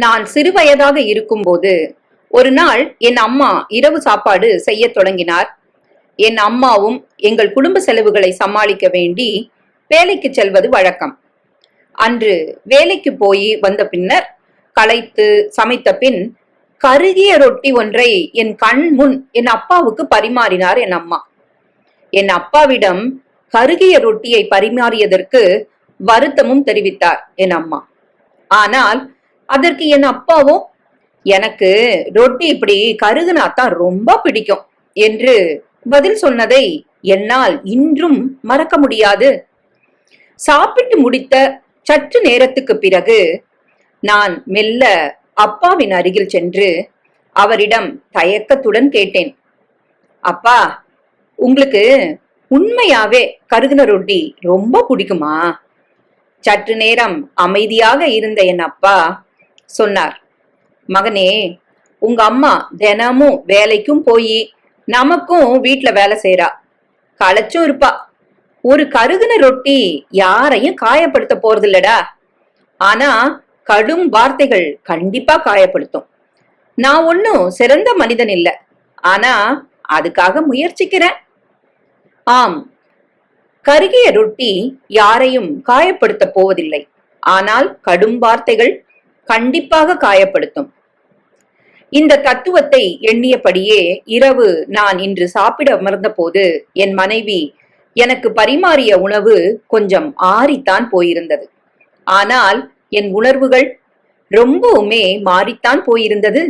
நான் சிறுவயதாக இருக்கும்போது ஒரு நாள் என் அம்மா இரவு சாப்பாடு செய்ய தொடங்கினார். என் அம்மாவும் எங்கள் குடும்ப செலவுகளை சமாளிக்க வேண்டி வேலைக்கு செல்வது வழக்கம். அன்று வேலைக்கு போய் வந்த பின்னர் களைத்து சமைத்த பின் கருகிய ரொட்டி ஒன்றை என் கண் முன் என் அப்பாவுக்கு பரிமாறினார் என் அம்மா. என் அப்பாவிடம் கருகிய ரொட்டியை பரிமாறியதற்கு வருத்தமும் தெரிவித்தார் என் அம்மா. ஆனால் அதற்கு என் அப்பாவோ, எனக்கு ரொட்டி இப்படி கருகுனாத்தான் ரொம்ப பிடிக்கும் என்று பதில் சொன்னதை என்னால் இன்றும் மறக்க முடியாது. சாப்பிட்டு முடித்த சற்று நேரத்துக்கு பிறகு நான் மெல்ல அப்பாவின் அருகில் சென்று அவரிடம் தயக்கத்துடன் கேட்டேன், அப்பா, உங்களுக்கு உண்மையாவே கருகுன ரொட்டி ரொம்ப பிடிக்குமா? சற்று நேரம் அமைதியாக இருந்த என் அப்பா சொன்னார், மகனே, உங்க அம்மா தினமும் வேலைக்கும் போய் நமக்கும் வீட்டுல வேலை செய்யறா, களைச்சும் இருப்பா. ஒரு கருகுன ரொட்டி யாரையும் காயப்படுத்த போறது இல்லடா. ஆனா கடும் வார்த்தைகள் கண்டிப்பா காயப்படுத்தும். நான் ஒன்னும் சிறந்த மனிதன் இல்ல, ஆனா அதுக்காக முயற்சிக்கிறேன். ஆம், கருகிய ரொட்டி யாரையும் காயப்படுத்த போவதில்லை, ஆனால் கடும் வார்த்தைகள் கண்டிப்பாக காயப்படுத்தும். இந்த தத்துவத்தை எண்ணியபடியே இரவு நான் இன்று சாப்பிட அமர்ந்த போது என் மனைவி எனக்கு பரிமாறிய உணவு கொஞ்சம் ஆறித்தான் போயிருந்தது. ஆனால் என் உணர்வுகள் ரொம்பவுமே மாறித்தான் போயிருந்தது.